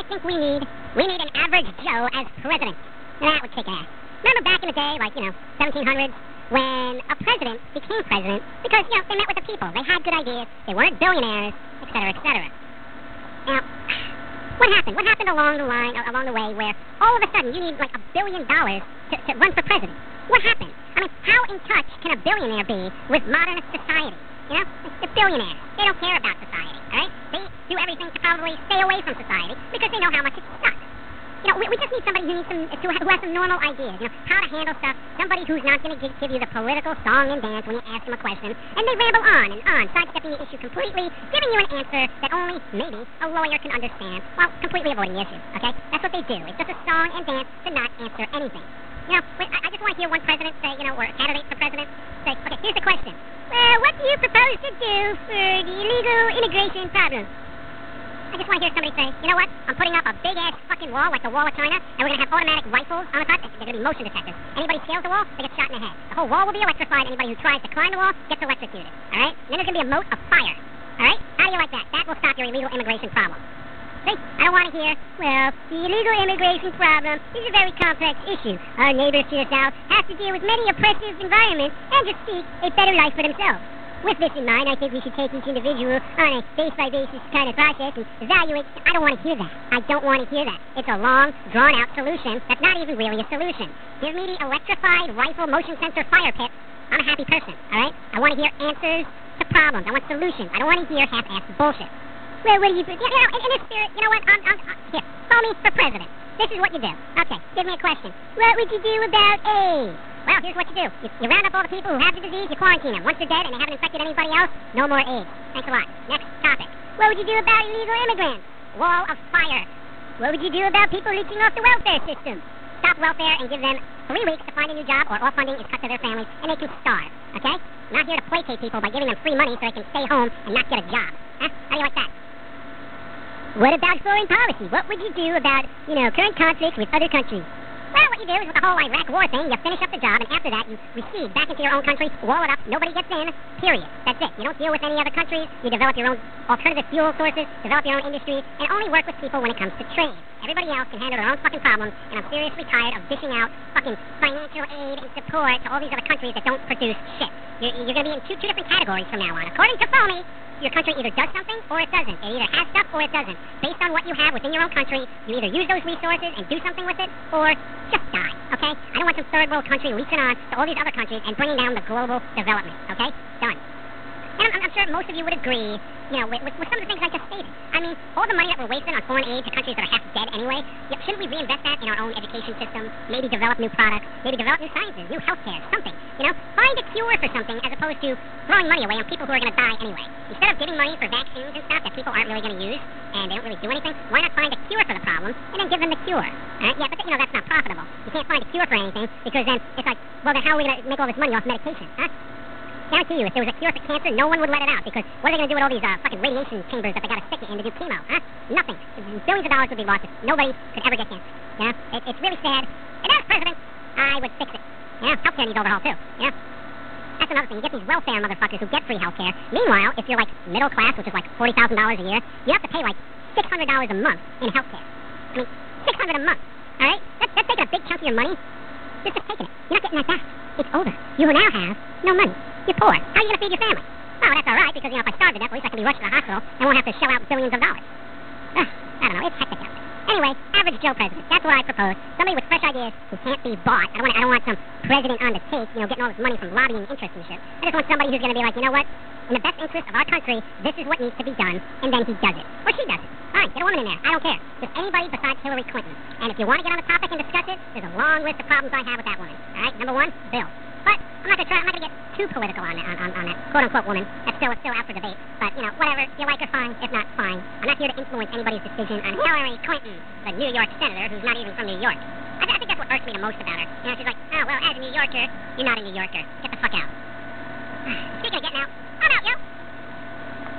think we need an average Joe as president. And that would kick ass. Remember back in the day, like, 1700s, when a president became president because, they met with the people. They had good ideas. They weren't billionaires, et cetera, et cetera. Now, what happened? What happened along the way where all of a sudden you need like $1 billion to run for president? What happened? I mean, how in touch can a billionaire be with modern society? The billionaires, they don't care about society, all right? They do everything to probably stay away from society because they know how much it sucks. We just need somebody who has some normal ideas, how to handle stuff, somebody who's not going to give you the political song and dance when you ask them a question, and they ramble on and on, sidestepping the issue completely, giving you an answer that only, maybe, a lawyer can understand, while completely avoiding the issue, okay? That's what they do. It's just a song and dance to not answer anything. I just want to hear one president say, or a candidate for president say, okay, here's the question. Well, what do you propose to do for the illegal immigration problem? I just want to hear somebody say, you know what? I'm putting up a big-ass fucking wall like the Wall of China, and we're going to have automatic rifles on the top. They're going to be motion detectors. Anybody scales the wall, they get shot in the head. The whole wall will be electrified. Anybody who tries to climb the wall gets electrocuted. All right? And then there's going to be a moat of fire. All right? How do you like that? That will stop your illegal immigration problem. See? I don't want to hear, well, the illegal immigration problem is a very complex issue. Our neighbors to the south have to deal with many oppressive environments and just seek a better life for themselves. With this in mind, I think we should take each individual on a base-by-basis kind of process and evaluate. I don't want to hear that. I don't want to hear that. It's a long, drawn-out solution that's not even really a solution. Give me the electrified rifle motion sensor fire pit. I'm a happy person, all right? I want to hear answers to problems. I want solutions. I don't want to hear half-assed bullshit. Well, what do you do? In this spirit, you know what? Here, Foamy for president. This is what you do. Okay, give me a question. What would you do about AIDS? Well, here's what you do. You round up all the people who have the disease, you quarantine them. Once they're dead and they haven't infected anybody else, no more AIDS. Thanks a lot. Next topic. What would you do about illegal immigrants? Wall of fire. What would you do about people leeching off the welfare system? Stop welfare and give them 3 weeks to find a new job, or all funding is cut to their families and they can starve. Okay? I'm not here to placate people by giving them free money so they can stay home and not get a job. Huh? How do you like that? What about foreign policy? What would you do about, current conflicts with other countries? Well, what you do is with the whole Iraq war thing, you finish up the job, and after that, you recede back into your own country, wall it up, nobody gets in, period. That's it. You don't deal with any other countries, you develop your own alternative fuel sources, develop your own industry, and only work with people when it comes to trade. Everybody else can handle their own fucking problems, and I'm seriously tired of dishing out fucking financial aid and support to all these other countries that don't produce shit. You're going to be in two different categories from now on. According to Foamy, your country either does something or it doesn't. It either has stuff or it doesn't. Based on what you have within your own country, you either use those resources and do something with it, or just die, okay? I don't want some third world country leeching on to all these other countries and bringing down the global development, okay? Done. And I'm sure most of you would agree, with some of the things I just stated. I mean, all the money that we're wasting on foreign aid to countries that are half dead anyway, shouldn't we reinvest that in our own education system, maybe develop new products, maybe develop new sciences, new healthcare, something, Find a cure for something as opposed to throwing money away on people who are going to die anyway. Instead of giving money for vaccines and stuff that people aren't really going to use and they don't really do anything, why not find a cure for the problem and then give them the cure? Yeah, but that's not profitable. You can't find a cure for anything because then it's like, well, then how are we going to make all this money off medication, huh? Guarantee you, if there was a cure for cancer, no one would let it out because what are they going to do with all these fucking radiation chambers that they got to stick it in to do chemo, huh? Nothing. Billions of dollars would be lost if nobody could ever get cancer. It's really sad. And as president, I would fix it. Healthcare needs overhaul too. That's another thing. You get these welfare motherfuckers who get free healthcare. Meanwhile, if you're like middle class, which is like $40,000 a year, you have to pay like $600 a month in healthcare. I mean, $600 a month. All right? That's taking a big chunk of your money. Just taking it. You're not getting that back. It's over. You will now have no money. You're poor. How are you going to feed your family? Oh, that's all right because if I starve to death, at least I can be rushed to the hospital and won't have to shell out billions of dollars. I don't know. It's hectic out there. Anyway, average Joe president. That's what I propose. Somebody with fresh ideas who can't be bought. I don't want some president on the take, getting all this money from lobbying interests and shit. I just want somebody who's going to be like, you know what? In the best interest of our country, this is what needs to be done, and then he does it. Or she does it. Fine, get a woman in there. I don't care. Just anybody besides Hillary Clinton. And if you want to get on the topic and discuss it, there's a long list of problems I have with that woman. All right? Number 1, Bill. But I'm not going to get too political on that quote-unquote woman. That's still out for debate. But, whatever. If you like her, fine. If not, fine. I'm not here to influence anybody's decision on Hillary Clinton, the New York senator who's not even from New York. I think that's what irks me the most about her. She's like, oh, well, as a New Yorker, you're not a New Yorker. Get the fuck out. Speaking of getting out, I'm out, yo.